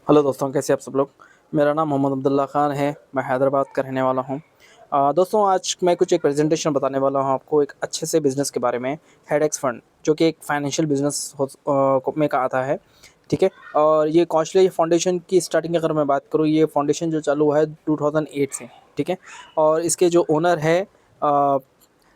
Hello दोस्तों, कैसे आप सब लोग। मेरा नाम मोहम्मद अब्दुल्ला ख़ान है। मैं हैदराबाद का रहने वाला हूँ। दोस्तों, आज मैं कुछ एक प्रेजेंटेशन बताने वाला हूँ आपको एक अच्छे से बिज़नेस के बारे में। हेडेक्स फंड जो कि एक फाइनेंशियल बिज़नेस में का आता है। ठीक है। और ये कौशले फाउंडेशन की स्टार्टिंग अगर मैं बात करूँ, ये फाउंडेशन जो चालू हुआ है 2008 से। ठीक है। और इसके जो ओनर है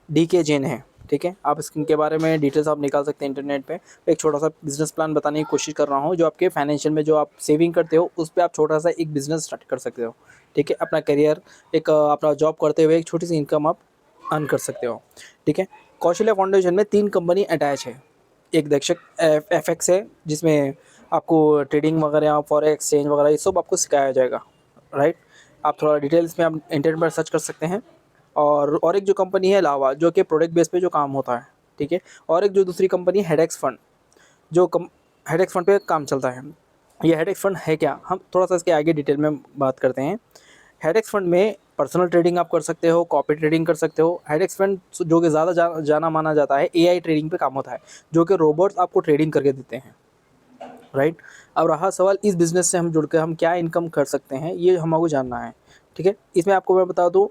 DK जैन है। ठीक है। आप इसके बारे में डिटेल्स आप निकाल सकते हैं इंटरनेट पे। एक छोटा सा बिजनेस प्लान बताने की कोशिश कर रहा हूँ, जो आपके फाइनेंशियल में जो आप सेविंग करते हो उस पे आप छोटा सा एक बिजनेस स्टार्ट कर सकते हो। ठीक है। अपना करियर एक अपना जॉब करते हुए एक छोटी सी इनकम आप अर्न कर सकते हो। ठीक है। कौशल्या फाउंडेशन में 3 कंपनी अटैच है। एक दक्षक FX है, जिसमें आपको ट्रेडिंग वगैरह फॉरेक्स एक्सचेंज वगैरह ये सब आपको सिखाया जाएगा। राइट। आप थोड़ा डिटेल्स में आप इंटरनेट पर सर्च कर सकते हैं। और एक जो कंपनी है लावा, जो कि प्रोडक्ट बेस पे जो काम होता है। ठीक है। और एक जो दूसरी कंपनी है हेडेक्स फंड, जो हेडेक्स फंड पे काम चलता है। ये हेडेक्स फंड है क्या, हम थोड़ा सा इसके आगे डिटेल में बात करते हैं। हेडेक्स फंड में पर्सनल ट्रेडिंग आप कर सकते हो, कॉपी ट्रेडिंग कर सकते हो। हेडेक्स फंड जो कि ज़्यादा जाना माना जाता है AI ट्रेडिंग पे काम होता है, जो कि रोबोट्स आपको ट्रेडिंग करके देते हैं। राइट। अब रहा सवाल इस बिज़नेस से हम जुड़ के हम क्या इनकम कर सकते हैं, ये हमको जानना है। ठीक है। इसमें आपको मैं बता दूँ,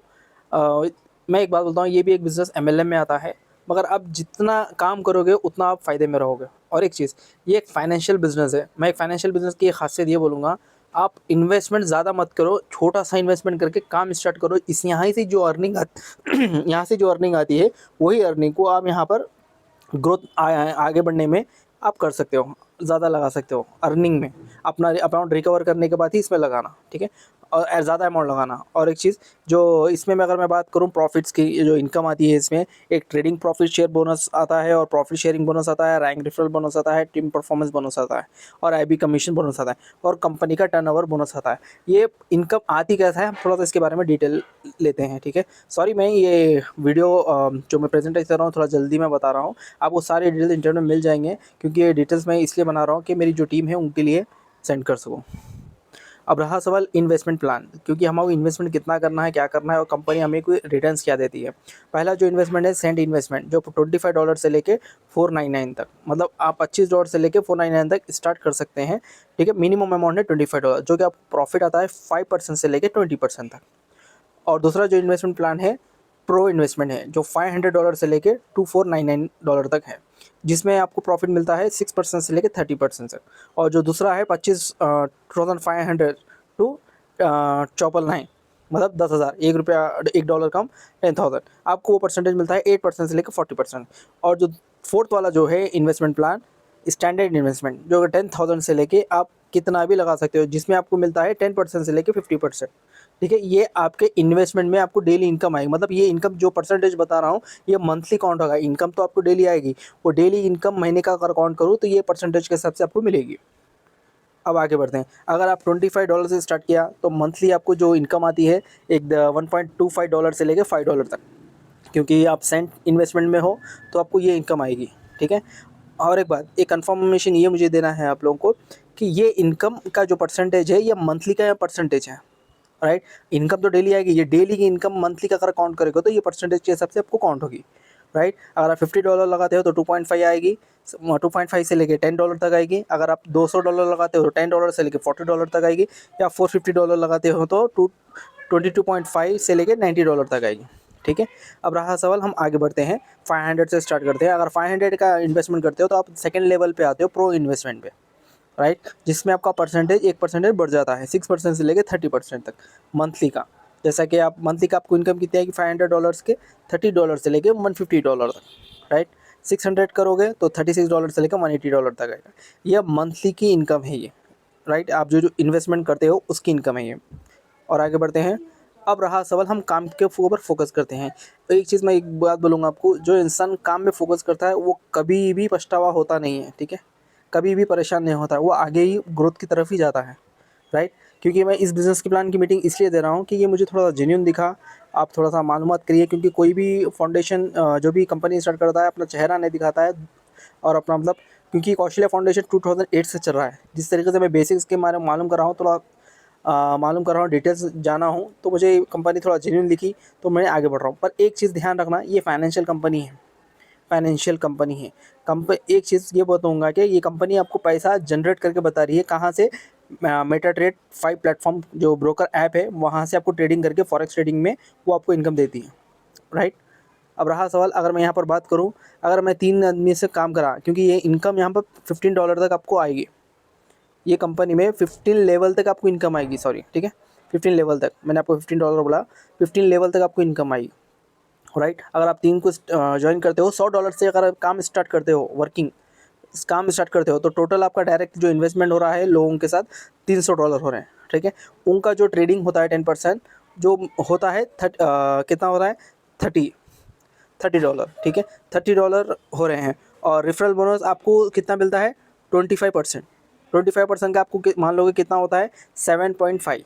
मैं एक बात बोलता हूँ, ये भी एक बिज़नेस MLM में आता है। मगर आप जितना काम करोगे उतना आप फ़ायदे में रहोगे। और एक चीज़, ये एक फाइनेंशियल बिज़नेस है। मैं एक फाइनेंशियल बिज़नेस की एक खासियत ये बोलूँगा, आप इन्वेस्टमेंट ज़्यादा मत करो, छोटा सा इन्वेस्टमेंट करके काम स्टार्ट करो। इस यहाँ से जो अर्निंग यहाँ से जो अर्निंग आती है, वही अर्निंग को आप यहाँ पर ग्रोथ आगे बढ़ने में आप कर सकते हो, ज़्यादा लगा सकते हो अर्निंग में। अपना अमाउंट रिकवर करने के बाद ही इसमें लगाना। ठीक है। और ज़्यादा अमाउंट लगाना। और एक चीज़ जो इसमें मैं अगर मैं बात करूँ प्रॉफिट्स की, जो इनकम आती है इसमें, एक ट्रेडिंग प्रॉफिट शेयर बोनस आता है, और प्रॉफिट शेयरिंग बोनस आता है, रैंक रेफरल बोनस आता है, टीम परफॉर्मेंस बोनस आता है, और IB कमीशन बोनस आता है, और कंपनी का टर्नओवर बोनस आता है। ये इनकम आती कैसा है, हम थोड़ा सा इसके बारे में डिटेल लेते हैं। ठीक है। सॉरी, मैं ये वीडियो जो मैं प्रेजेंटेशन कर रहा हूँ थोड़ा जल्दी मैं बता रहा हूँ। आपको सारे डिटेल्स इंटरनेट में मिल जाएंगे, क्योंकि ये डिटेल्स मैं इसलिए बना रहा हूँ कि मेरी जो टीम है उनके लिए सेंड कर सकूँ। अब रहा सवाल इन्वेस्टमेंट प्लान, क्योंकि हमको इन्वेस्टमेंट कितना करना है, क्या करना है, और कंपनी हमें कोई रिटर्न्स क्या देती है। पहला जो इन्वेस्टमेंट है सेंट इन्वेस्टमेंट, जो $25 से लेके 499 तक, मतलब आप $25 से लेके 499 तक स्टार्ट कर सकते हैं। ठीक है। मिनिमम अमाउंट है $25, जो कि आपको प्रॉफिट आता है 5% से लेके 20% तक। और दूसरा जो इन्वेस्टमेंट प्लान है प्रो इन्वेस्टमेंट है, जो $500 से लेके $2499 तक है, जिसमें आपको प्रॉफिट मिलता है 6% से लेके 30% तक। और जो दूसरा है 25,500 टू 999, मतलब 10,000, ₹1 $1 कम 10,000, आपको वो परसेंटेज मिलता है 8% से लेकर 40%। और जो फोर्थ वाला जो है इन्वेस्टमेंट प्लान स्टैंडर्ड इन्वेस्टमेंट, जो 10,000 से लेके आप कितना भी लगा सकते हो, जिसमें आपको मिलता है 10% से लेके 50%। ठीक है। ये आपके इन्वेस्टमेंट में आपको डेली इनकम आएगी, मतलब ये इनकम जो परसेंटेज बता रहा हूँ ये मंथली काउंट होगा। इनकम तो आपको डेली आएगी, वो डेली इनकम महीने का अगर काउंट करूँ तो ये परसेंटेज के हिसाब से आपको मिलेगी। अब आगे बढ़ते हैं। अगर आप $25 से स्टार्ट किया तो मंथली आपको जो इनकम आती है एक $1.25 से लेकर $5 तक, क्योंकि आप सेंट इन्वेस्टमेंट में हो तो आपको ये इनकम आएगी। ठीक है। और एक बात, एक कंफर्मेशन ये मुझे देना है आप लोगों को कि ये इनकम का जो परसेंटेज है ये मंथली का या परसेंटेज है। राइट। इनकम तो डेली आएगी, ये डेली की इनकम मंथली का अगर काउंट करेगा तो ये परसेंटेज के हिसाब से आपको काउंट होगी। राइट। अगर आप $50 लगाते हो तो 2.5 आएगी, 2.5 से लेके $10 तक आएगी। अगर आप $200 लगाते हो तो $10 से लेके $40 तक आएगी, या $450 लगाते हो तो 22.5 से लेके $90 तक आएगी। ठीक है। अब रहा सवाल, हम आगे बढ़ते हैं। 500 से स्टार्ट करते हैं। अगर 500 का इन्वेस्टमेंट करते हो तो आप सेकेंड लेवल पे आते हो, प्रो इन्वेस्टमेंट पे। राइट। जिसमें आपका परसेंटेज 1% बढ़ जाता है, 6% से लेके 30% तक मंथली का। जैसा कि आप मंथली का आपको इनकम कितनी आएगी, $500 के $30 से लेके $150 तक। राइट। 600 करोगे तो $36 से लेकर $180 तक आएगा। यह मंथली की इनकम है ये। राइट। आप जो जो इन्वेस्टमेंट करते हो उसकी इनकम है ये। और आगे बढ़ते हैं। अब रहा सवाल, हम काम के ऊपर फोकस करते हैं। तो एक चीज़ मैं एक बात बोलूँगा आपको, जो इंसान काम में फोकस करता है वो कभी भी पछतावा होता नहीं है। ठीक है। कभी भी परेशान नहीं होता है, वो आगे ही ग्रोथ की तरफ ही जाता है। राइट। क्योंकि मैं इस बिज़नेस के प्लान की मीटिंग इसलिए दे रहा हूँ कि ये मुझे थोड़ा जेन्युइन दिखा। आप थोड़ा सा मालूमात करिए, क्योंकि कोई भी फाउंडेशन जो भी कंपनी स्टार्ट करता है अपना चेहरा नहीं दिखाता है, और अपना मतलब, क्योंकि कौशल्या फाउंडेशन 2008 से चल रहा है। जिस तरीके से मैं बेसिक्स के बारे में मालूम कर रहा हूँ, थोड़ा मालूम कर रहा हूँ, डिटेल्स जाना हूँ, तो मुझे कंपनी थोड़ा जेन्युइन दिखी, तो मैं आगे बढ़ रहा हूँ। पर एक चीज़ ध्यान रखना, ये फाइनेंशियल कंपनी है। फाइनेंशियल कंपनी है। एक चीज़ ये बताऊँगा कि ये कंपनी आपको पैसा जनरेट करके बता रही है, कहाँ से, मेटा ट्रेड 5 प्लेटफॉर्म जो ब्रोकर ऐप है, वहाँ से आपको ट्रेडिंग करके फॉरेक्स ट्रेडिंग में वो आपको इनकम देती है, राइट। अब रहा सवाल, अगर मैं यहाँ पर बात करूँ, अगर मैं 3 आदमी से काम करा, क्योंकि ये इनकम यहाँ पर $15 तक आपको आएगी, ये कंपनी में 15 लेवल तक आपको इनकम आएगी, सॉरी, ठीक है, 15 लेवल तक, मैंने आपको $15 बोला, 15 लेवल तक आपको इनकम आएगी, राइट। अगर आप 3 को ज्वाइन करते हो, $100 से अगर आप काम स्टार्ट करते हो, काम स्टार्ट करते हो, तो टोटल आपका डायरेक्ट जो इन्वेस्टमेंट हो रहा है लोगों के साथ $300 हो रहे हैं, ठीक है। उनका जो ट्रेडिंग होता है 10% जो होता है कितना हो रहा है, 30 ठीक है, $30 हो रहे हैं। और रेफरल बोनस आपको कितना मिलता है, 25%। 25% का आपको मान लो कि कितना होता है, 7.5।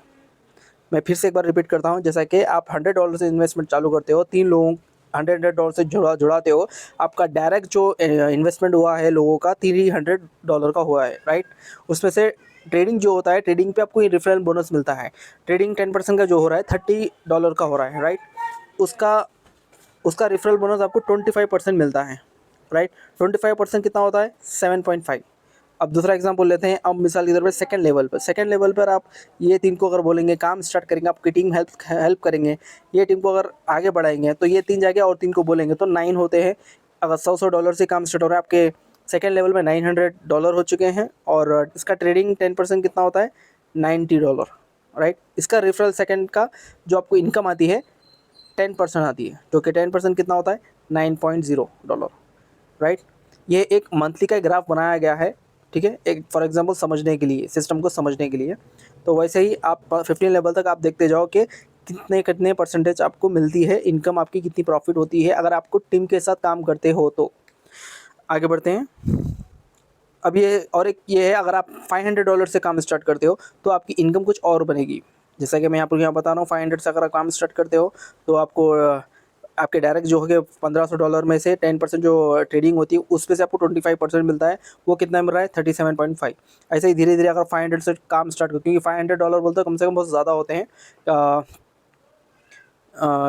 मैं फिर से एक बार रिपीट करता हूँ, जैसा कि आप $100 से इन्वेस्टमेंट चालू करते हो, 3 लोगों $100 से जुड़ाते हो, आपका डायरेक्ट जो इन्वेस्टमेंट हुआ है लोगों का $300 का हुआ है, राइट। उसमें से ट्रेडिंग जो होता है, ट्रेडिंग पे आपको रेफरल बोनस मिलता है, ट्रेडिंग 10% का जो हो रहा है $30 का हो रहा है, राइट। उसका उसका रेफरल बोनस आपको 25% मिलता है, राइट। 25% कितना होता है, 7.5। अब दूसरा एग्जांपल लेते हैं। अब मिसाल के तौर पे सेकंड लेवल पर आप ये टीम को अगर बोलेंगे काम स्टार्ट करेंगे, आपकी टीम हेल्प करेंगे, ये टीम को अगर आगे बढ़ाएंगे, तो ये 3 जाके और 3 को बोलेंगे, तो 9 होते हैं। अगर $100 से काम स्टार्ट हो रहा है, आपके सेकंड लेवल में $900 हो चुके हैं, और इसका ट्रेडिंग 10% कितना होता है, $90, राइट। इसका रेफरल सेकंड का जो आपको इनकम आती है 10% आती है, जो कि 10% कितना होता है, $9.0, राइट। ये एक मंथली का ग्राफ बनाया गया है, ठीक है, एक फॉर एग्जांपल समझने के लिए, सिस्टम को समझने के लिए। तो वैसे ही आप 15 लेवल तक आप देखते जाओ कि कितने कितने परसेंटेज आपको मिलती है, इनकम आपकी कितनी प्रॉफिट होती है अगर आपको टीम के साथ काम करते हो तो। आगे बढ़ते हैं। अब ये और एक ये है, अगर आप $500 से काम स्टार्ट करते हो तो आपकी इनकम कुछ और बनेगी। जैसा कि मैं आपको यहाँ बता रहा हूँ, 500 से अगर आप काम स्टार्ट करते हो तो आपको आपके डायरेक्ट जो हो गए $1500 में से 10% जो ट्रेडिंग होती है उस पे से आपको 25% मिलता है। वो कितना मिल रहा है, 37.5। ऐसे ही धीरे धीरे अगर 500 से काम स्टार्ट करो, क्योंकि $500 बोलते कम से कम बहुत ज़्यादा होते हैं।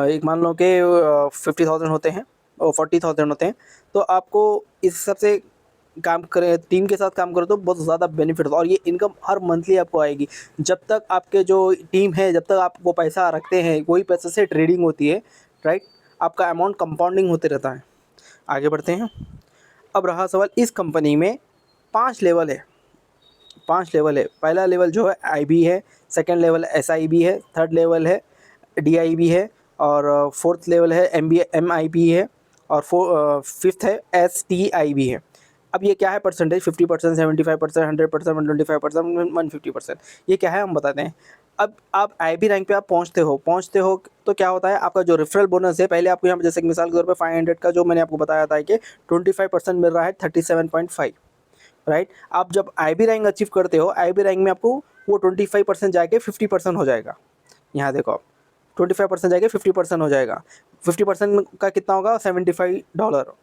एक मान लो कि 50,000 होते हैं और 40,000 होते हैं। तो आपको इस हिसाब से काम करें, टीम के साथ काम करो तो बहुत ज़्यादा बेनिफिट होता है, और ये इनकम हर मंथली आपको आएगी। जब तक आपके जो टीम है, जब तक आप वो पैसा रखते हैं, वही पैसे से ट्रेडिंग होती है, राइट। आपका अमाउंट कंपाउंडिंग होते रहता है। आगे बढ़ते हैं। अब रहा सवाल, इस कंपनी में 5 लेवल है, 5 लेवल है। पहला लेवल जो है IB है, सेकंड लेवल SIB है, थर्ड लेवल है DIB है, और फोर्थ लेवल है MIB है, और फिफ्थ है STIB है। अब ये क्या है परसेंटेज, 50%, 75%, 100%, 125%, 150%, ये क्या है हम बताते हैं। अब आप IB रैंक पे आप पहुँचते हो तो क्या होता है, आपका जो रेफरल बोनस है, पहले आपको यहाँ पर जैसे कि मिसाल के तौर पे 500 का जो मैंने आपको बताया था कि 25% मिल रहा है, 37.5, राइट। आप जब IB रैंक अचीव करते हो, IB रैंक में आपको वो 25% जाके 50% हो जाएगा। यहाँ देखो आप, 25% जाके 50% हो जाएगा। 50% का कितना होगा, $75।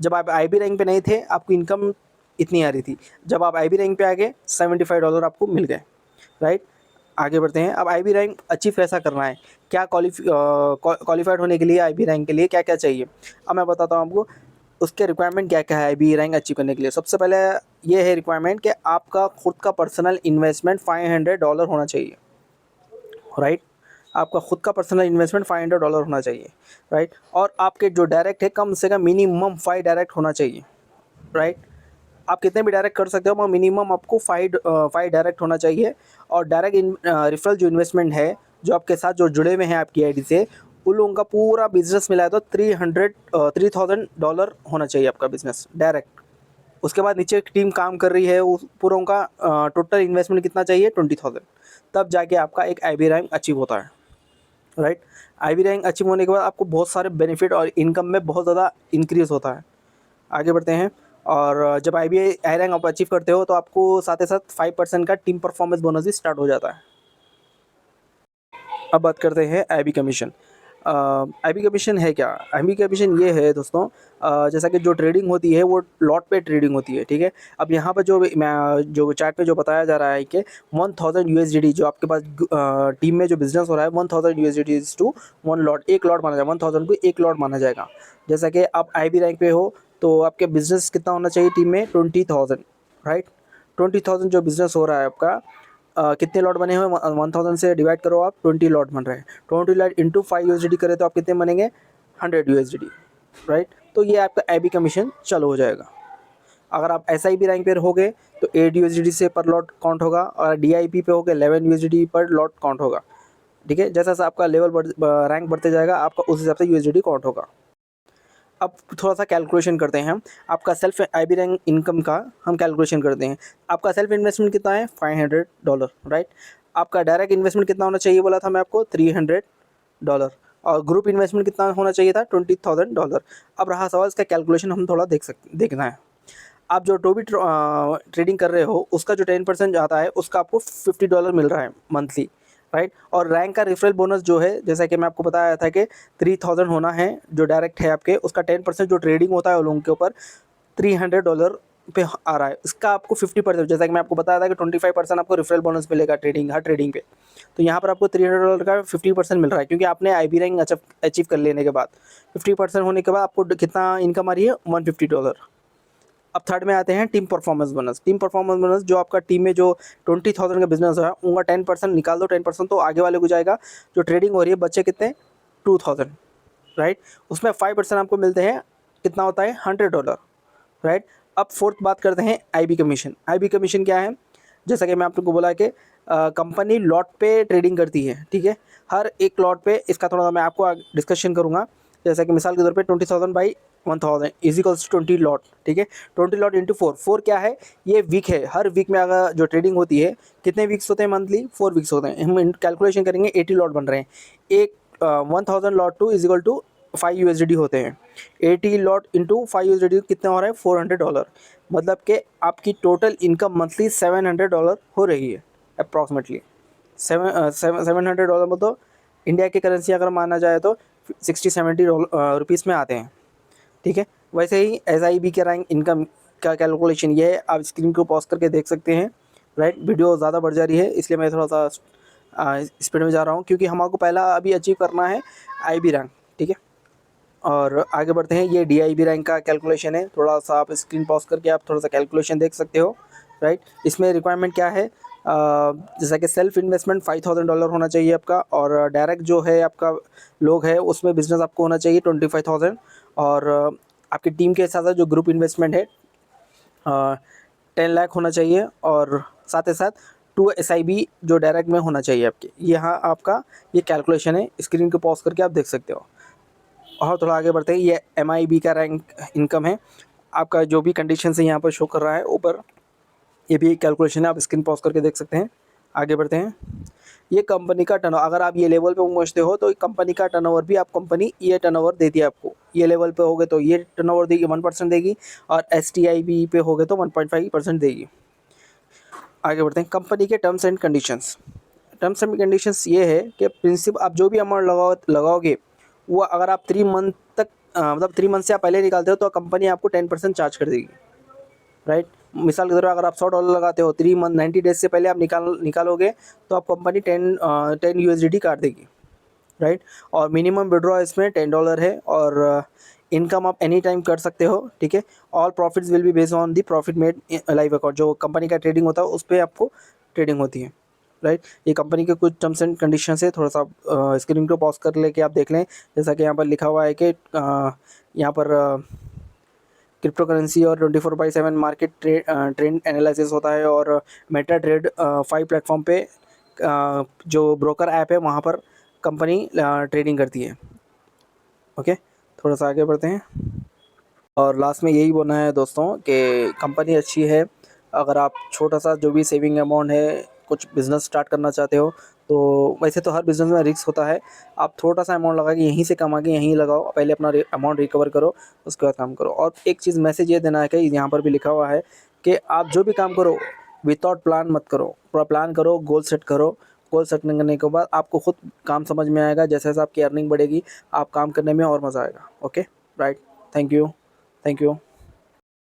जब आप IB रैंक पे नहीं थे, आपकी इनकम इतनी आ रही थी। जब आप IB रैंक पे आ गए, $75 आपको मिल गए, राइट। आगे बढ़ते हैं। अब IB रैंक अचीव कैसा करना है, क्या क्वालिफाइड होने के लिए IB रैंक के लिए क्या क्या चाहिए, अब मैं बताता हूँ आपको उसके रिक्वायरमेंट क्या क्या है IB रैंक अचीव करने के लिए। सबसे पहले ये है रिक्वायरमेंट कि आपका खुद का पर्सनल इन्वेस्टमेंट $500 होना चाहिए, राइट। आपका खुद का पर्सनल इन्वेस्टमेंट $500 होना चाहिए, राइट। और आपके जो डायरेक्ट है, कम से कम मिनिमम 5 डायरेक्ट होना चाहिए, राइट। आप कितने भी डायरेक्ट कर सकते हो, मगर मिनिमम आपको 5 डायरेक्ट होना चाहिए। और डायरेक्ट रेफरल जो इन्वेस्टमेंट है, जो आपके साथ जो जुड़े हुए हैं आपकी आईडी से, उन लोगों का पूरा बिजनेस मिलाए तो $3,000 होना चाहिए आपका बिजनेस डायरेक्ट। उसके बाद नीचे एक टीम काम कर रही है, उस पूरों का टोटल इन्वेस्टमेंट कितना चाहिए, 20,000। तब जाके आपका एक IB रैंक अचीव होता है, राइट। IB रैंक अचीव होने के बाद आपको बहुत सारे बेनिफिट और इनकम में बहुत ज़्यादा इंक्रीज़ होता है। आगे बढ़ते हैं। और जब आई रैंक आप अचीव करते हो तो आपको साथ ही साथ 5% का टीम परफॉर्मेंस बोनस भी स्टार्ट हो जाता है। अब बात करते हैं IB कमीशन। IB कमीशन है क्या, IB कमीशन ये है दोस्तों, जैसा कि जो ट्रेडिंग होती है वो लॉट पे ट्रेडिंग होती है, ठीक है। अब यहाँ पर जो चार्ट पे जो बताया जा रहा है कि 1000 USDT जो आपके पास टीम में जो बिजनेस हो रहा है, 1000 USDT टू 1 लॉट, एक लॉट माना जाएगा, 1000 को एक लॉट माना जाएगा। जैसा कि आप IB रैंक पे हो तो आपके बिजनेस कितना होना चाहिए टीम में, 20,000, राइट। 20,000 जो बिजनेस हो रहा है आपका, कितने लॉट बने हुए 1000 से डिवाइड करो आप, 20 लॉट बन रहे हैं। 20 लॉट इंटू 5 USDT करें तो आप कितने बनेंगे 100 USDT, राइट। तो ये आपका IB कमीशन चालू हो जाएगा। अगर आप SIP रैंक पे होगे तो 8 USDT से पर लॉट काउंट होगा, और DIP पे होगे 11 USDT पर लॉट काउंट होगा, ठीक है। जैसा जैसा आपका लेवल रैंक बढ़ते जाएगा आपका उस हिसाब से USDT काउंट होगा। अब थोड़ा सा कैलकुलेशन करते हैं हम, आपका सेल्फ IB रैंक इनकम का हम कैलकुलेशन करते हैं। आपका सेल्फ इन्वेस्टमेंट कितना है $500, राइट। आपका डायरेक्ट इन्वेस्टमेंट कितना होना चाहिए बोला था मैं आपको $300, और ग्रुप इन्वेस्टमेंट कितना होना चाहिए था $20,000। अब रहा सवाल इसका कैलकुलेशन हम थोड़ा देखना है। आप जो टोबी ट्रेडिंग कर रहे हो उसका जो 10% आता है उसका आपको $50 मिल रहा है मंथली, राइट। और रैंक का रेफरल बोनस जो है, जैसा कि मैं आपको बताया था कि 3000 होना है जो डायरेक्ट है आपके, उसका 10% जो ट्रेडिंग होता है उन लोगों के ऊपर $300 पे आ रहा है। इसका आपको 50%, जैसा कि मैं आपको बताया था कि 25% आपको रेफरल बोनस मिलेगा हर ट्रेडिंग पे। तो यहाँ पर आपको $300 का 50% मिल रहा है, क्योंकि आपने IB रैंक अचीव कर लेने के बाद 50% होने के बाद आपको कितना इनकम आ रही है $150। अब थर्ड में आते हैं team performance bonus. Team performance bonus जो आपका टीम में जो 20,000 का बिजनेस है उनका 10% निकाल दो, 10% तो आगे वाले को जाएगा। जो ट्रेडिंग हो रही है बच्चे कितने 2000, राइट। उसमें 5% आपको मिलते हैं, कितना होता है $100, राइट। अब फोर्थ बात करते हैं IB कमीशन। IB कमीशन क्या है, जैसा कि मैं आपको बोला कि कंपनी लॉट पे ट्रेडिंग करती है, ठीक है। हर एक लॉट पे, इसका थोड़ा मैं आपको डिस्कशन करूँगा। जैसा कि मिसाल के तौर पे 20,000 बाई 1000 इज इक्वल्स 20 लॉट, ठीक है। 20 लॉट इंटू 4 क्या है, ये वीक है। हर वीक में अगर जो ट्रेडिंग होती है कितने वीक्स होते हैं मंथली, 4 वीक्स होते हैं। हम कैलकुलेशन करेंगे 80 लॉट बन रहे हैं। एक 1000 lot two is equal to 5 USDT होते हैं। 80 लॉट इंटू 5 USDT कितना हो रहा है $400, मतलब कि आपकी टोटल इनकम मंथली $700 हो रही है अप्रॉक्सीमेटली। $700 मतलब इंडिया की करेंसी अगर माना जाए तो 60-70 रुपीज़ में आते हैं, ठीक है। वैसे ही SIB के रैंक इनकम का कैलकुलेशन ये है, आप स्क्रीन को पॉज करके देख सकते हैं, राइट। वीडियो ज़्यादा बढ़ जा रही है इसलिए मैं थोड़ा सा स्पीड में जा रहा हूँ, क्योंकि हमको पहला अभी अचीव करना है IB रैंक, ठीक है। और आगे बढ़ते हैं, ये DIB रैंक का कैलकुलेशन है। थोड़ा सा आप स्क्रीन पॉज करके आप थोड़ा सा कैलकुलेशन देख सकते हो, राइट। इसमें रिक्वायरमेंट क्या है, जैसा कि सेल्फ इन्वेस्टमेंट $5,000 होना चाहिए आपका, और डायरेक्ट जो है आपका लोग है उसमें बिजनेस आपको होना चाहिए 25,000, और आपकी टीम के साथ साथ जो ग्रुप इन्वेस्टमेंट है 10 लाख होना चाहिए, और साथ ही साथ 2 SIB जो डायरेक्ट में होना चाहिए आपके। यहाँ आपका ये कैलकुलेशन है, स्क्रीन को पॉज करके आप देख सकते हो। और थोड़ा आगे बढ़ते हैं, ये MIB का रैंक इनकम है। आपका जो भी कंडीशन है यहाँ पर शो कर रहा है ऊपर, ये भी एक कैलकुलेशन है, आप स्क्रीन पॉज करके देख सकते हैं। आगे बढ़ते हैं, ये कंपनी का टर्नओवर, अगर आप ये लेवल पे पहुँचते हो तो कंपनी का टर्नओवर भी आप कंपनी ये टर्नओवर देती है आपको। ये लेवल पे होगे तो ये टर्नओवर देगी 1% देगी, और STIB पे होगे तो 1.5% देगी। आगे बढ़ते हैं, कंपनी के terms and conditions. Terms and conditions ये है कि प्रिंसिपल आप जो भी अमाउंट लगाओगे वो अगर आप 3 मंथ तक मतलब 3 मंथ से आप पहले निकालते हो तो कंपनी आपको 10% चार्ज कर देगी, राइट। मिसाल के तौर पर अगर आप $100 लगाते हो 3 मंथ 90 डेज से पहले आप निकालोगे तो आप कंपनी 10 USDT काट देगी, राइट। और मिनिमम विड्रॉ इसमें $10 है, और इनकम आप एनी टाइम कर सकते हो, ठीक है। All profits will be based on the profit made live account. जो कंपनी का ट्रेडिंग होता है उस पर आपको ट्रेडिंग होती है, राइट। ये कंपनी के कुछ टर्म्स एंड कंडीशन है, थोड़ा सा स्क्रीन को पॉज कर लेके आप देख लें। जैसा कि यहाँ पर लिखा हुआ है कि यहाँ पर क्रिप्टो करेंसी और 24/7 मार्केट ट्रेंड एनालिसिस होता है, और मेटा ट्रेड 5 प्लेटफॉर्म पे जो ब्रोकर ऐप है वहाँ पर कंपनी ट्रेडिंग करती है, ओके। थोड़ा सा आगे बढ़ते हैं, और लास्ट में यही बोलना है दोस्तों कि कंपनी अच्छी है। अगर आप छोटा सा जो भी सेविंग अमाउंट है, कुछ बिज़नेस स्टार्ट करना चाहते हो, तो वैसे तो हर बिज़नेस में रिस्क होता है। आप छोटा सा अमाउंट लगा के यहीं से कमा के यहीं लगाओ, पहले अपना अमाउंट रिकवर करो, उसके बाद काम करो। और एक चीज़ मैसेज ये देना है कि यहाँ पर भी लिखा हुआ है कि आप जो भी काम करो विदाउट प्लान मत करो, पूरा प्लान करो, गोल सेट करो। गोल सेट करने के बाद आपको खुद काम समझ में आएगा, जैसे जैसे आपकी अर्निंग बढ़ेगी आप काम करने में और मज़ा आएगा, ओके, राइट। Thank you.